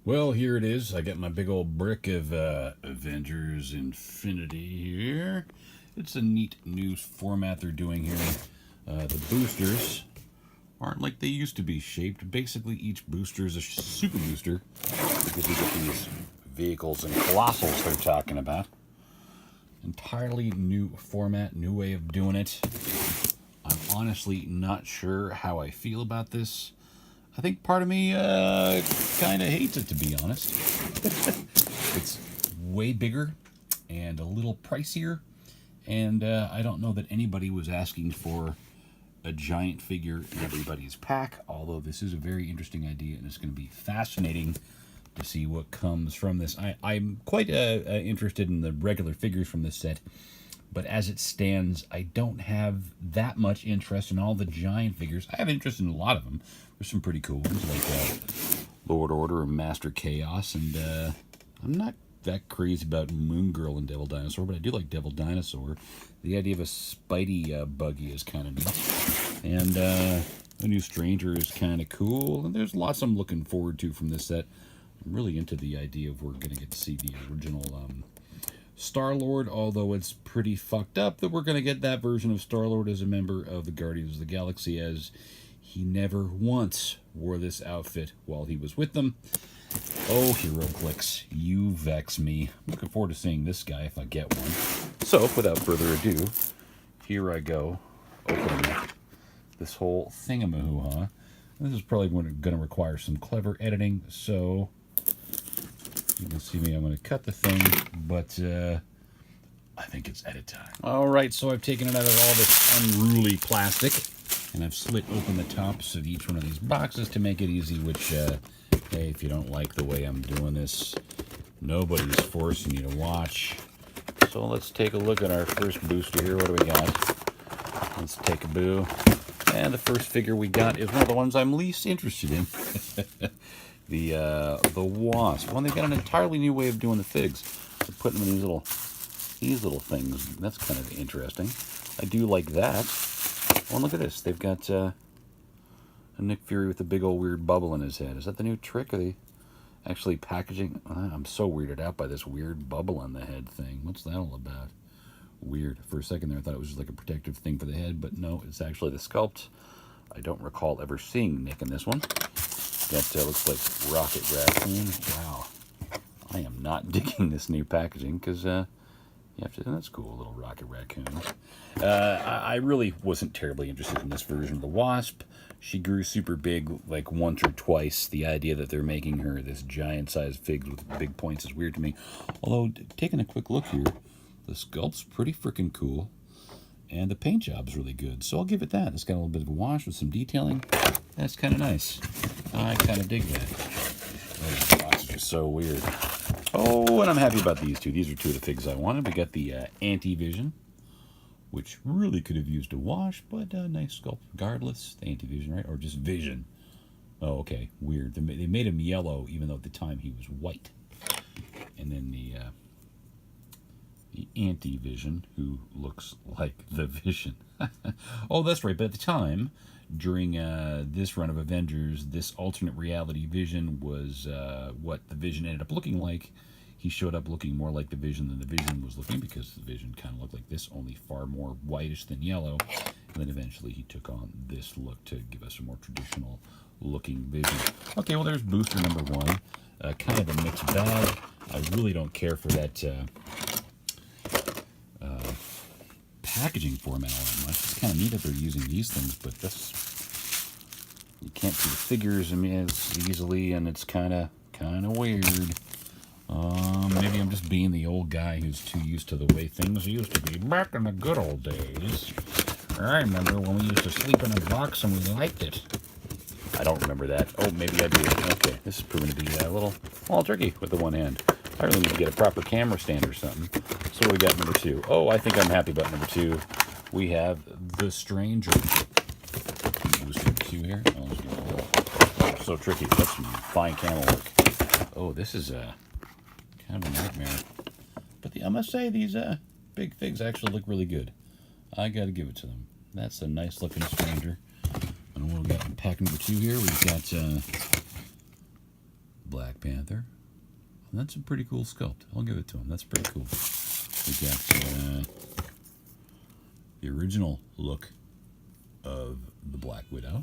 Well, here it is. I got my big old brick of Avengers Infinity here. It's a neat new format they're doing here. The boosters aren't like they used to be shaped. Basically, each booster is a super booster because we get these vehicles and colossals they're talking about. Entirely new format, new way of doing it. I'm honestly not sure how I feel about this. I think part of me kind of hates it, to be honest. It's way bigger and a little pricier, and I don't know that anybody was asking for a giant figure in everybody's pack, although this is a very interesting idea, and it's going to be fascinating to see what comes from this. I'm quite interested in the regular figures from this set, but as it stands, I don't have that much interest in all the giant figures. I have interest in a lot of them. There's some pretty cool ones, like Lord Order and Master Chaos, and I'm not that crazy about Moon Girl and Devil Dinosaur, but I do like Devil Dinosaur. The idea of a Spidey buggy is kind of neat. And the new Stranger is kind of cool, and there's lots I'm looking forward to from this set. I'm really into the idea of we're going to get to see the original Star-Lord, although it's pretty fucked up that we're going to get that version of Star-Lord as a member of the Guardians of the Galaxy, as he never once wore this outfit while he was with them. Oh, Heroclix, you vex me. I'm looking forward to seeing this guy if I get one. So, without further ado, here I go, opening up this whole thingamahoo-ha. This is probably going to require some clever editing, so you can see me, I'm going to cut the thing, but I think it's edit time. Alright, so I've taken it out of all this unruly plastic, and I've split open the tops of each one of these boxes to make it easy, which, hey, if you don't like the way I'm doing this, nobody's forcing you to watch. So let's take a look at our first booster here. What do we got? Let's take a boo. And the first figure we got is one of the ones I'm least interested in. The Wasp. Well, they've got an entirely new way of doing the figs. They're putting them in these little things. That's kind of interesting. I do like that. Oh, and look at this. They've got a Nick Fury with a big old weird bubble in his head. Is that the new trick? Are they actually packaging? I'm so weirded out by this weird bubble on the head thing. What's that all about? Weird. For a second there, I thought it was just like a protective thing for the head, but no, it's actually the sculpt. I don't recall ever seeing Nick in this one. That looks like Rocket Raccoon. Wow. I am not digging this new packaging because you have to. That's cool, little Rocket Raccoon. I really wasn't terribly interested in this version of the Wasp. She grew super big like once or twice. The idea that they're making her this giant-sized fig with big points is weird to me. Although, taking a quick look here, the sculpt's pretty freaking cool, and the paint job's really good. So I'll give it that. It's got a little bit of a wash with some detailing. That's kind of nice. I kind of dig that. Those boxes are so weird. Oh, and I'm happy about these two. These are two of the figs I wanted. We got the Anti-Vision, which really could have used a wash, but nice sculpt regardless. The Anti-Vision, right? Or just Vision. Oh, okay. Weird. They made him yellow, even though at the time he was white. And then the Anti-Vision, who looks like the Vision. Oh, that's right. But at the time, during this run of Avengers, this alternate reality Vision was what the Vision ended up looking like. He showed up looking more like the Vision than the Vision was looking, because the Vision kind of looked like this, only far more whitish than yellow. And then eventually he took on this look to give us a more traditional looking Vision. Okay, well, there's booster number one. Kind of a mixed bag. I really don't care for that packaging format all that much. It's kind of neat that they're using these things, but that's, you can't see the figures as easily, and it's kind of weird. Maybe I'm just being the old guy who's too used to the way things used to be back in the good old days. I remember when we used to sleep in a box and we liked it. I don't remember that. Oh, maybe I do. Okay, this is proving to be a little tricky with the one hand. I really need to get a proper camera stand or something. So we got number two. Oh, I think I'm happy about number two. We have the Stranger. Booster two here. Oh, so tricky. That's some fine camera work. Oh, this is kind of a nightmare. But I must say, these big figs actually look really good. I got to give it to them. That's a nice looking Stranger. And what we got in pack number two here, we've got Black Panther. And that's a pretty cool sculpt. I'll give it to him. That's pretty cool. We got the original look of the Black Widow.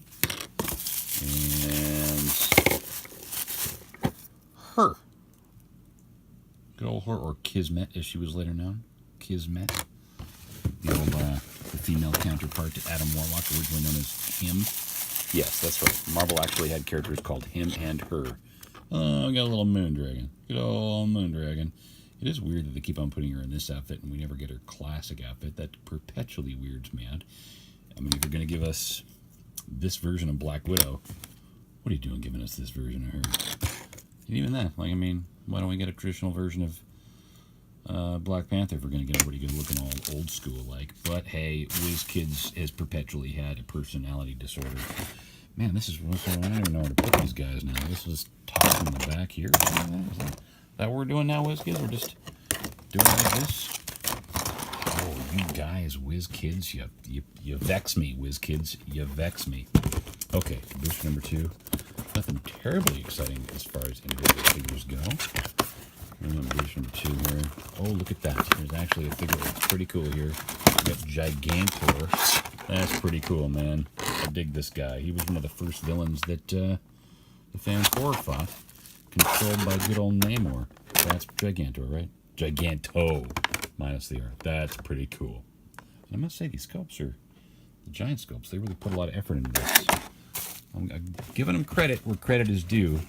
And her. Good old her, or Kismet as she was later known. Kismet. The old the female counterpart to Adam Warlock, originally known as him. Yes, that's right. Marvel actually had characters called him and her. Oh, we got a little moon dragon. Good old moon dragon. It is weird that they keep on putting her in this outfit and we never get her classic outfit. That perpetually weirds me out. I mean, if you're going to give us this version of Black Widow, what are you doing giving us this version of her? And even that, like, I mean, why don't we get a traditional version of Black Panther if we're going to get everybody good looking all old school like? But hey, WizKids has perpetually had a personality disorder. Man, this is, I don't even know where to put these guys now. This is tossed in the back here. Is that what we're doing now, WizKids? We're just doing it like this? Oh, you guys, WizKids, you vex me, WizKids. You vex me. Okay, booster number 2. Nothing terribly exciting as far as individual figures go. Booster number 2 here. Oh, look at that. There's actually a figure that's pretty cool here. We got Gigantor. That's pretty cool, man. I dig this guy. He was one of the first villains that the Fan 4 fought, controlled by good old Namor. That's Gigantor, right? Giganto, minus the R. That's pretty cool. And I must say, these sculpts are, the giant sculpts, they really put a lot of effort into this. I'm giving them credit where credit is due.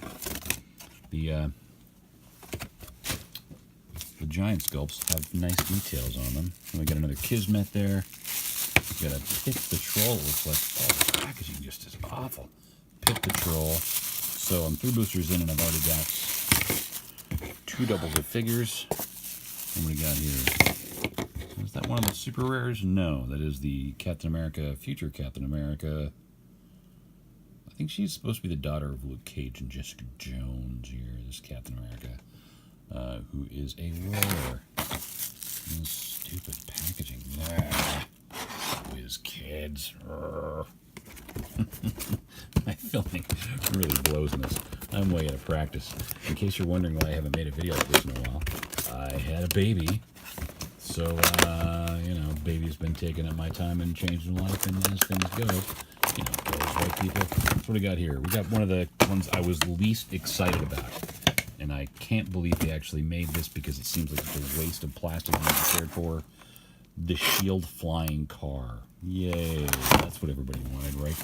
The giant sculpts have nice details on them. And we got another Kismet there. We got a Pit Patrol. It looks like, oh, the packaging just is awful. Pit Patrol. So I'm 3 boosters in, and I've already got 2 doubles of figures. What do we got here? Is that one of the super rares? No, that is the Captain America, future Captain America. I think she's supposed to be the daughter of Luke Cage and Jessica Jones here. This Captain America, who is a rare. This stupid packaging. WizKids. My filming really blows in this. I'm way out of practice. In case you're wondering why I haven't made a video like this in a while, I had a baby. So, you know, baby's been taking up my time and changing life, and as things go, you know, girls, white people. That's what we got here. We got one of the ones I was least excited about. And I can't believe they actually made this because it seems like it's a waste of plastic and cared for. The Shield flying car. Yay. That's what everybody wanted, right?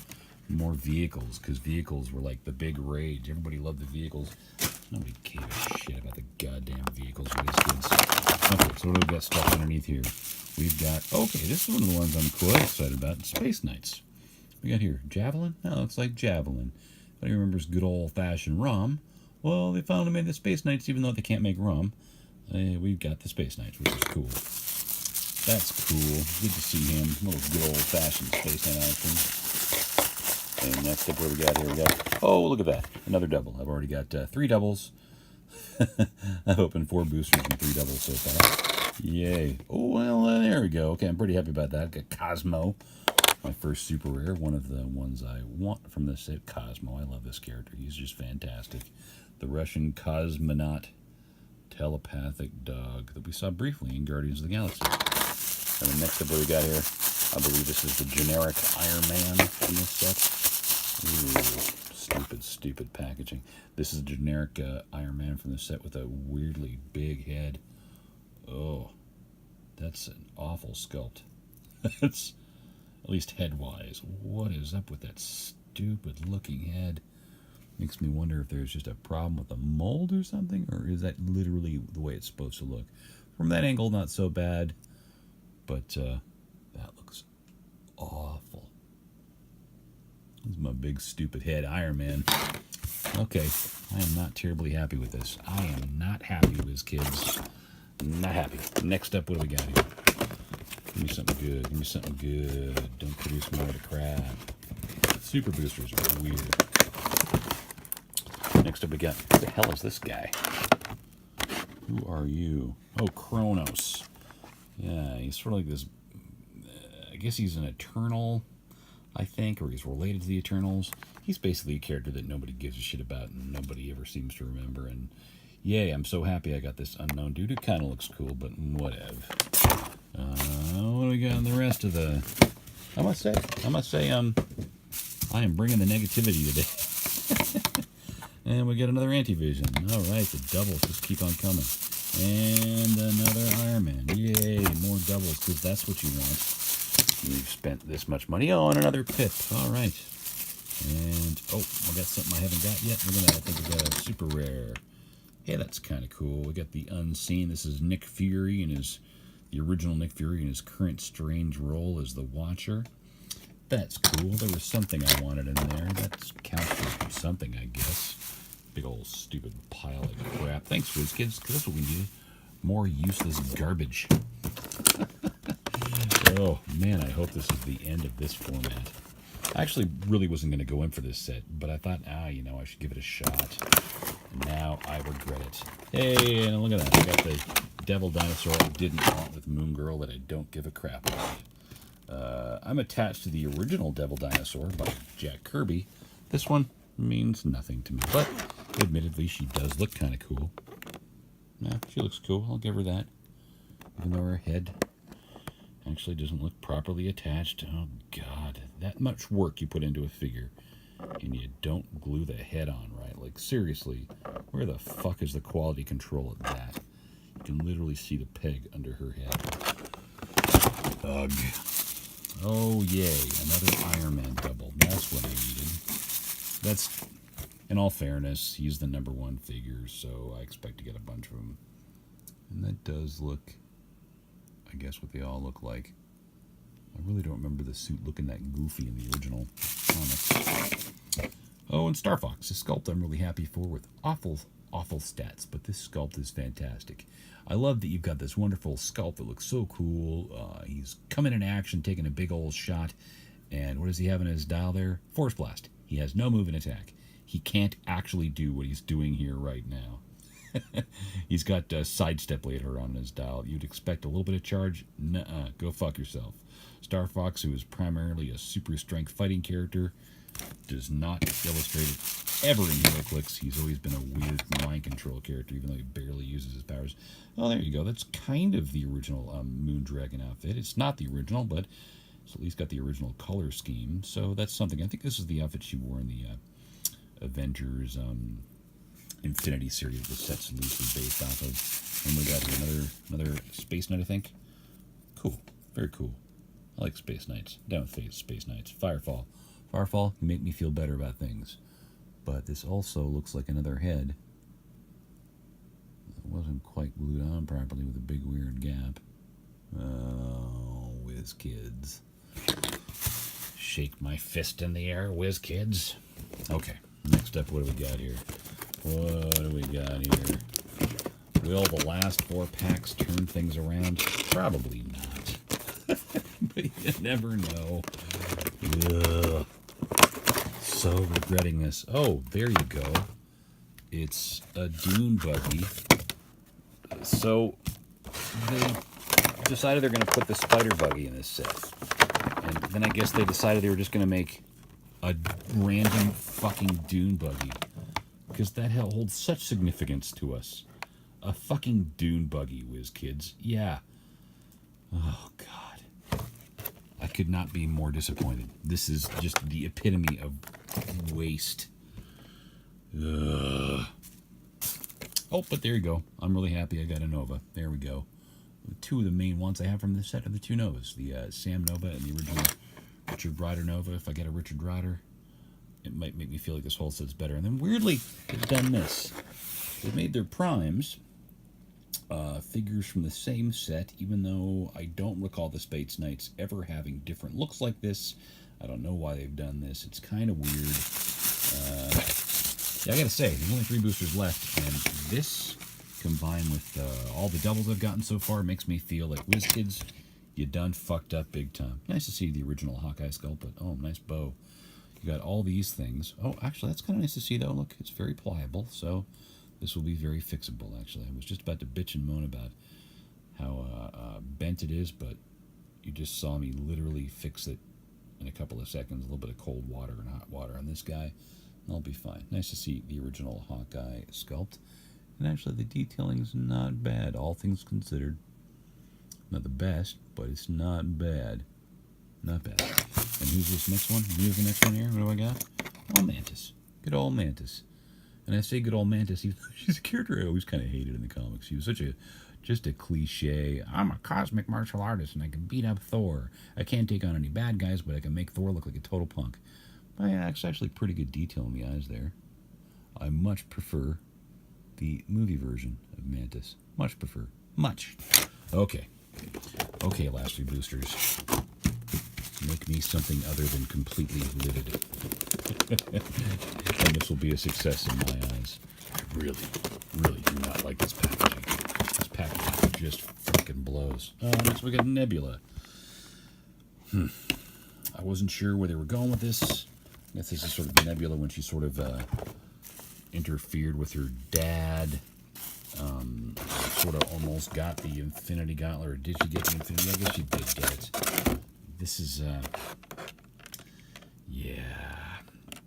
More vehicles, because vehicles were like the big rage. Everybody loved the vehicles. Nobody gave a shit about the goddamn vehicles for these kids. Okay, so what do we got stuff underneath here? We've got, okay, this is one of the ones I'm quite excited about. Space Knights. We got here, Javelin? No, it looks like Javelin. Anybody remembers good old-fashioned rum? Well, they finally made the Space Knights, even though they can't make rum. We've got the Space Knights, which is cool. That's cool. Good to see him. A little good old-fashioned Space Knight action. And next up, what do we got here? We got, oh, look at that. Another double. I've already got 3 doubles. I've opened 4 boosters and 3 doubles so far. Yay. Oh, well, there we go. Okay, I'm pretty happy about that. Got Cosmo. My first super rare. One of the ones I want from this set. Cosmo. I love this character. He's just fantastic. The Russian cosmonaut telepathic dog that we saw briefly in Guardians of the Galaxy. And then next up, what we got here, I believe this is the generic Iron Man in this set. Ooh, stupid packaging. This is a generic Iron Man from the set with a weirdly big head. Oh, that's an awful sculpt. That's, at least head-wise. What is up with that stupid-looking head? Makes me wonder if there's just a problem with the mold or something, or is that literally the way it's supposed to look? From that angle, not so bad, but that looks awful. This is my big stupid head Iron Man. Okay, I am not terribly happy with this. I am not happy with this, kids. Not happy. Next up, what do we got here? Give me something good. Give me something good. Don't produce more of the crap. Super boosters are weird. Next up, we got, who the hell is this guy? Who are you? Oh, Kronos. Yeah, he's sort of like this, I guess he's an eternal I think, or he's related to the Eternals. He's basically a character that nobody gives a shit about and nobody ever seems to remember. And yay, I'm so happy I got this unknown dude. It kind of looks cool, but whatever. What do we got in the rest of the... I must say, I am bringing the negativity today. And we get another Anti-Vision. All right, the doubles just keep on coming. And another Iron Man. Yay, more doubles, because that's what you want. We've spent this much money. Oh, and another Pip. All right. And, oh, we got something I haven't got yet. I think we got a super rare. Yeah, that's kind of cool. We got the Unseen. This is Nick Fury and the original Nick Fury in his current strange role as the Watcher. That's cool. There was something I wanted in there. That counts for something, I guess. Big old stupid pile of crap. Thanks, WizKids, because that's what we need. More useless garbage. Oh, man, I hope this is the end of this format. I actually really wasn't going to go in for this set, but I thought, I should give it a shot. Now I regret it. Hey, and look at that. I got the Devil Dinosaur I didn't want with Moon Girl that I don't give a crap about. I'm attached to the original Devil Dinosaur by Jack Kirby. This one means nothing to me, but admittedly, she does look kind of cool. Yeah, she looks cool. I'll give her that. Even though her head actually doesn't look properly attached. Oh, God. That much work you put into a figure, and you don't glue the head on right. Like, seriously, where the fuck is the quality control at that? You can literally see the peg under her head. Ugh. Oh, yay. Another Iron Man double. That's what I needed. That's, in all fairness, he's the #1 figure, so I expect to get a bunch of them. And that does look, I guess, what they all look like. I really don't remember the suit looking that goofy in the original comics. Oh, and Star Fox, a sculpt I'm really happy for with awful stats, but this sculpt is fantastic. I love that you've got this wonderful sculpt that looks so cool. He's coming in action, taking a big old shot, and what does he have in his dial there? Force Blast. He has no move and attack. He can't actually do what he's doing here right now. He's got sidestep later on his dial. You'd expect a little bit of charge. Nuh-uh. Go fuck yourself. Star Fox, who is primarily a super strength fighting character, does not illustrate it ever in Heroclix. He's always been a weird mind control character, even though he barely uses his powers. Oh, there you go. That's kind of the original Moon Dragon outfit. It's not the original, but it's at least got the original color scheme. So that's something. I think this is the outfit she wore in the Avengers Infinity series the set's loosely based off of. And we got here another Space Knight, I think. Cool. Very cool. I like Space Knights. Down with Space Knights. Firefall. Firefall, you make me feel better about things. But this also looks like another head. It wasn't quite glued on properly with a big weird gap. Oh, WizKids. Shake my fist in the air, WizKids. Okay, next up, what do we got here? What do we got here? Will the last 4 packs turn things around? Probably not. But you never know. Ugh. So regretting this. Oh, there you go. It's a Dune buggy. So they decided they're going to put the spider buggy in this set. And then I guess they decided they were just going to make a random fucking Dune buggy. Because that holds such significance to us. A fucking Dune buggy, WizKids. Yeah. Oh, God. I could not be more disappointed. This is just the epitome of waste. Ugh. Oh, but there you go. I'm really happy I got a Nova. There we go. 2 of the main ones I have from this set are the 2 Novas. The Sam Nova and the original Richard Rider Nova. If I get a Richard Rider, it might make me feel like this whole set's better. And then weirdly, they've done this. They've made their primes figures from the same set, even though I don't recall the Space Knights ever having different looks like this. I don't know why they've done this. It's kind of weird. Yeah, I gotta say, there's only 3 boosters left, and this, combined with all the doubles I've gotten so far, makes me feel like, WizKids, you done fucked up big time. Nice to see the original Hawkeye sculpt, but oh, nice bow. You got all these things. Oh, actually, that's kind of nice to see, though. Look, it's very pliable, so this will be very fixable, actually. I was just about to bitch and moan about how bent it is, but you just saw me literally fix it in a couple of seconds. A little bit of cold water and hot water on this guy, and I'll be fine. Nice to see the original Hawkeye sculpt. And actually, the detailing's not bad, all things considered. Not the best, but it's not bad. Not bad. And who's this next one? Who's the next one here? What do I got? Oh, Mantis. Good old Mantis. And I say good old Mantis, even though she's a character I always kind of hated in the comics. She was just a cliche. I'm a cosmic martial artist and I can beat up Thor. I can't take on any bad guys, but I can make Thor look like a total punk. But yeah, it's actually pretty good detail in the eyes there. I much prefer the movie version of Mantis. Much prefer. Much. Okay. Okay, last three boosters. Make me something other than completely livid. And this will be a success in my eyes. I really, really do not like this packaging. This packaging just freaking blows. Next we got Nebula. I wasn't sure where they were going with this. I guess this is sort of Nebula when she sort of interfered with her dad. Sort of almost got the Infinity Gauntlet, or did she get the Infinity? I guess she did get it. This is, yeah,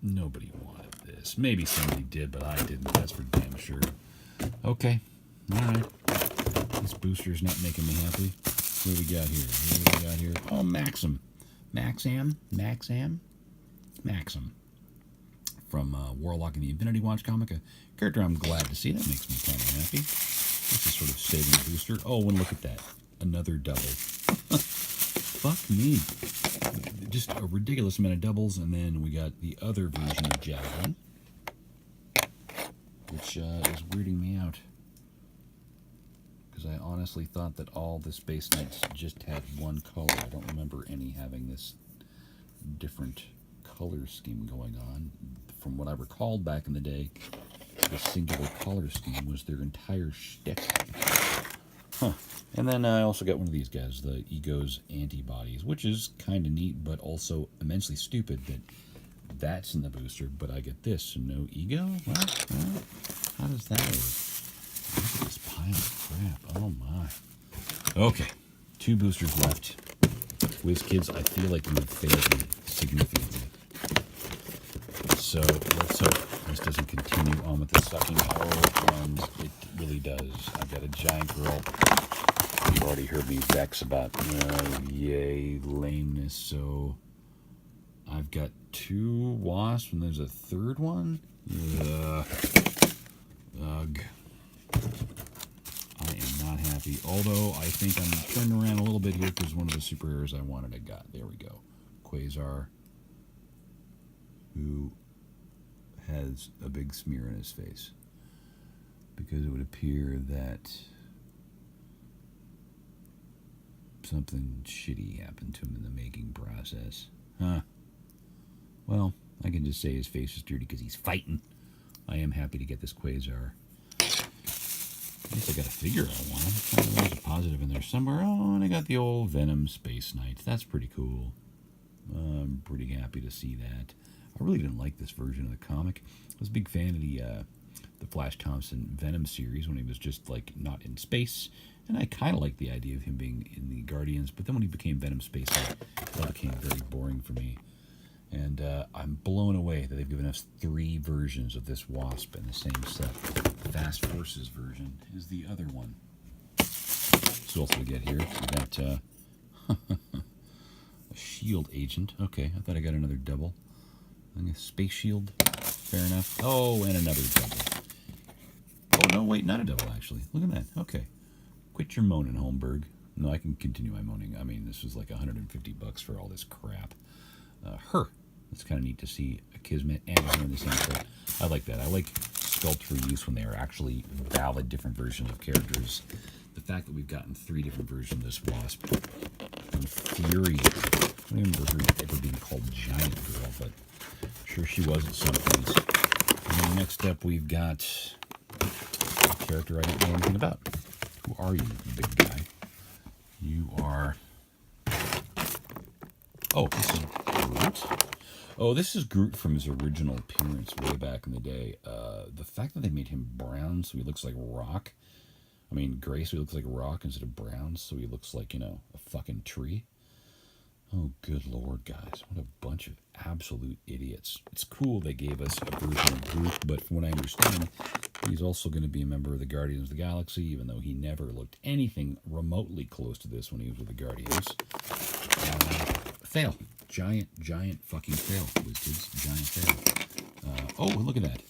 nobody wanted this. Maybe somebody did, but I didn't. That's for damn sure. Okay, all right. This booster's not making me happy. What do we got here? What do we got here? Oh, Maxim. Maxam? Maxim. From Warlock and the Infinity Watch comic. A character I'm glad to see. That makes me kind of happy. This is sort of saving the booster. Oh, and look at that. Another double. Fuck me. Just a ridiculous amount of doubles. And then we got the other version of Javelin, which is weirding me out. Because I honestly thought that all the Space Knights just had one color. I don't remember any having this different color scheme going on. From what I recalled back in the day, the singular color scheme was their entire shtick. Huh. And then I also got one of these guys, the Ego's Antibodies, which is kind of neat, but also immensely stupid that that's in the booster, but I get this, no Ego? What? How does that work? Look at this pile of crap. Oh my. Okay, 2 boosters left. WizKids, I feel like you have failed me significantly. So let's hope this doesn't continue on with the sucking. Oh, and it really does. I've got a giant girl. You've already heard me vex about yay lameness. So I've got 2 wasps and there's a third one. Ugh. I am not happy. Although I think I'm turning around a little bit here because one of the superheroes I wanted I got. There we go. Quasar, who has a big smear on his face because it would appear that something shitty happened to him in the making process. Huh. Well, I can just say his face is dirty because he's fighting. I am happy to get this Quasar. I guess I got a figure I want. There's a positive in there somewhere. Oh, and I got the old Venom Space Knights. That's pretty cool. I'm pretty happy to see that. I really didn't like this version of the comic. I was a big fan of the Flash Thompson Venom series when he was just like not in space, and I kind of liked the idea of him being in the Guardians. But then when he became Venom Space, that became very boring for me. And I'm blown away that they've given us 3 versions of this Wasp in the same set. Fast Forces version is the other one. So what else do we get here? We got a shield agent. Okay, I thought I got another double. A space shield. Fair enough. Oh, and another double. Oh, no, wait, not a double, actually. Look at that. Okay. Quit your moaning, Holmberg. No, I can continue my moaning. I mean, this was like $150 for all this crap. Her. It's kind of neat to see a Kismet and her in the same set. I like that. I like sculpt for use when they are actually valid different versions of characters. The fact that we've gotten 3 different versions of this Wasp. I'm furious. I don't remember her ever being called Giant Girl, but I'm sure she was at some point. And then next up, we've got a character I don't know anything about. Who are you, big guy? You are... Oh, this is Groot. Oh, this is Groot from his original appearance way back in the day. The fact that they made him brown so he looks like rock. I mean, gray so he looks like rock instead of brown so he looks like, you know, a fucking tree. Oh, good Lord, guys. What a bunch of absolute idiots. It's cool they gave us a version of Groot, but from what I understand, he's also going to be a member of the Guardians of the Galaxy, even though he never looked anything remotely close to this when he was with the Guardians. Fail. Giant fucking fail, WizKids. Giant fail. Oh, look at that.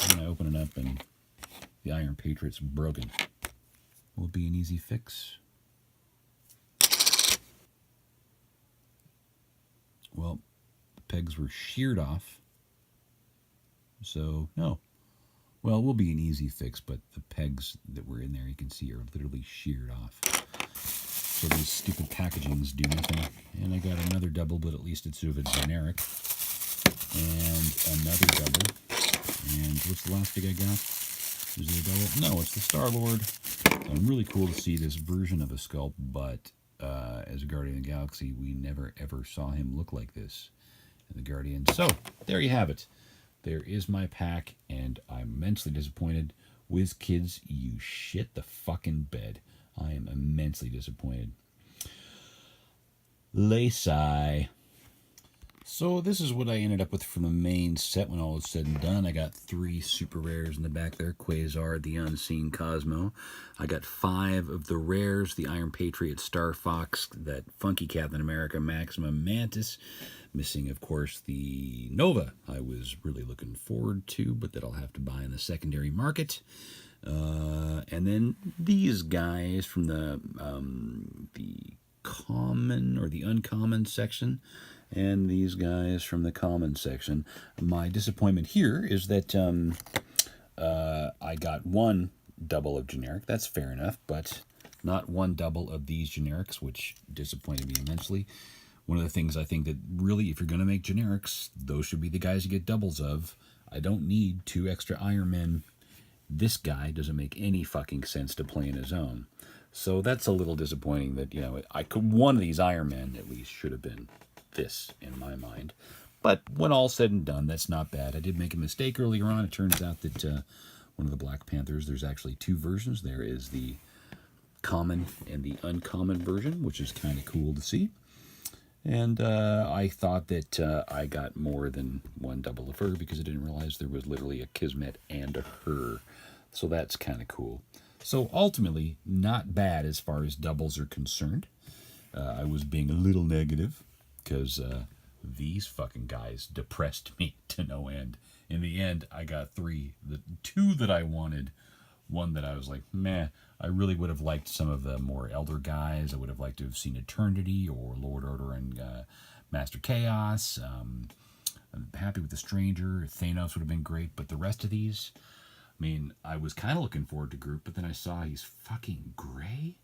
I'm going to open it up and the Iron Patriot's broken. Will it be an easy fix? Well, the pegs were sheared off. So, no. Well, it will be an easy fix, but the pegs that were in there, you can see, are literally sheared off. So these stupid packagings do nothing. And I got another double, but at least it's sort of a generic. And another double. And what's the last thing I got? Is it a double? No, it's the Star-Lord. So really cool to see this version of a sculpt, but as a Guardian of the Galaxy, we never ever saw him look like this in the Guardians. So, there you have it. There is my pack, and I'm immensely disappointed. WizKids, you shit the fucking bed. I am immensely disappointed. Lacy. So this is what I ended up with from the main set when all was said and done. I got 3 super rares in the back there. Quasar, the Unseen Cosmo. I got 5 of the rares. The Iron Patriot, Star Fox, that funky Captain America, Maximum Mantis. Missing, of course, the Nova I was really looking forward to, but that I'll have to buy in the secondary market. And then these guys from the common or the uncommon section, and these guys from the common section. My disappointment here is that I got 1 double of generic. That's fair enough, but not 1 double of these generics, which disappointed me immensely. One of the things I think that really, if you're going to make generics, those should be the guys you get doubles of. I don't need 2 extra Iron Men. This guy doesn't make any fucking sense to play in his own. So that's a little disappointing that, you know, one of these Iron Men at least should have been this in my mind. But when all said and done, that's not bad. I did make a mistake earlier on. It turns out that one of the Black Panthers, there's actually 2 versions. There is the common and the uncommon version, which is kind of cool to see. And I thought that I got more than 1 double of her because I didn't realize there was literally a Kismet and a her. So that's kind of cool. So ultimately, not bad as far as doubles are concerned. I was being a little negative because these fucking guys depressed me to no end. In the end, I got 3. The 2 that I wanted, 1 that I was like, meh. I really would have liked some of the more elder guys. I would have liked to have seen Eternity or Lord Order and Master Chaos. I'm happy with the Stranger. Thanos would have been great. But the rest of these, I mean, I was kind of looking forward to Groot, but then I saw he's fucking gray.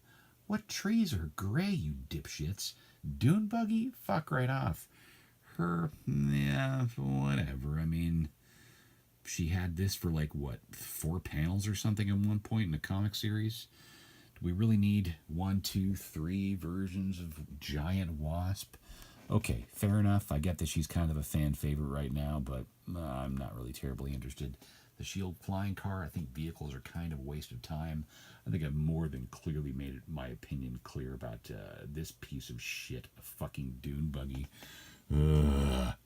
What trees are gray, you dipshits? Dune Buggy? Fuck right off. Her, yeah, whatever. I mean, she had this for like, what, 4 panels or something at one point in a comic series? Do we really need 1, 2, 3 versions of Giant Wasp? Okay, fair enough. I get that she's kind of a fan favorite right now, but I'm not really terribly interested. The Shield flying car, I think vehicles are kind of a waste of time. I think I've more than clearly made my opinion clear about this piece of shit, a fucking Dune Buggy.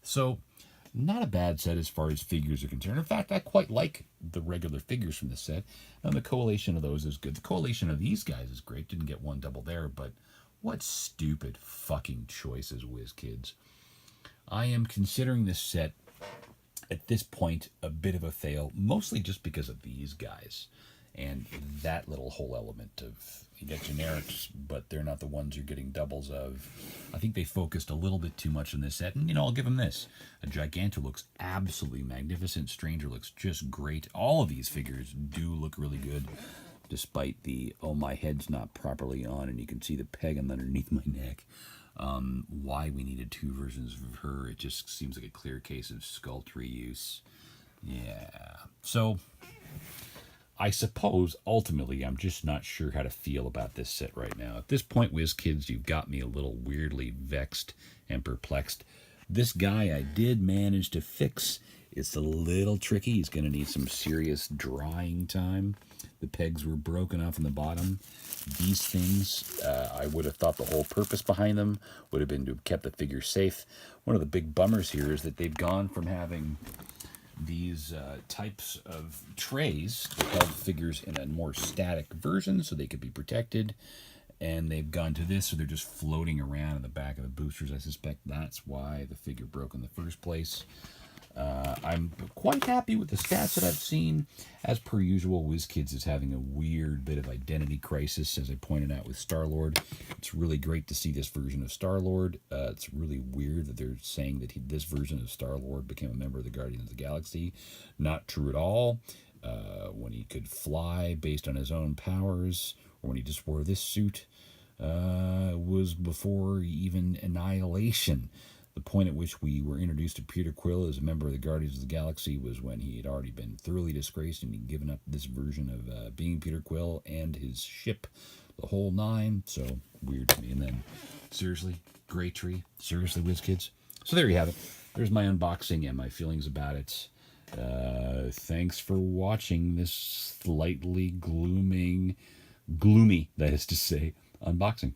So, not a bad set as far as figures are concerned. In fact, I quite like the regular figures from the set, and the collation of those is good. The collation of these guys is great. Didn't get 1 double there, but what stupid fucking choices, WizKids. I am considering this set at this point a bit of a fail, mostly just because of these guys and that little whole element of you get generics, but they're not the ones you're getting doubles of. I think they focused a little bit too much on this set, and, you know, I'll give them this. A Gigantor looks absolutely magnificent. Stranger looks just great. All of these figures do look really good, despite the, oh, my head's not properly on, and you can see the peg underneath my neck. Why we needed 2 versions of her, it just seems like a clear case of sculpt reuse. Yeah. So, I suppose, ultimately, I'm just not sure how to feel about this set right now. At this point, WizKids, you've got me a little weirdly vexed and perplexed. This guy I did manage to fix. It's a little tricky. He's going to need some serious drying time. The pegs were broken off on the bottom. These things, I would have thought the whole purpose behind them would have been to have kept the figure safe. One of the big bummers here is that they've gone from having these types of trays that held figures in a more static version so they could be protected, and they've gone to this, so they're just floating around in the back of the boosters. I suspect that's why the figure broke in the first place. I'm quite happy with the stats that I've seen. As per usual, WizKids is having a weird bit of identity crisis, as I pointed out with Star-Lord. It's really great to see this version of Star-Lord. It's really weird that they're saying that this version of Star-Lord became a member of the Guardians of the Galaxy. Not true at all. When he could fly based on his own powers, or when he just wore this suit, was before even Annihilation. The point at which we were introduced to Peter Quill as a member of the Guardians of the Galaxy was when he had already been thoroughly disgraced and he'd given up this version of being Peter Quill and his ship, the whole nine. So, weird to me. And then, seriously, Grey Tree? Seriously, WizKids? So there you have it. There's my unboxing and my feelings about it. Thanks for watching this slightly gloomy, that is to say, unboxing.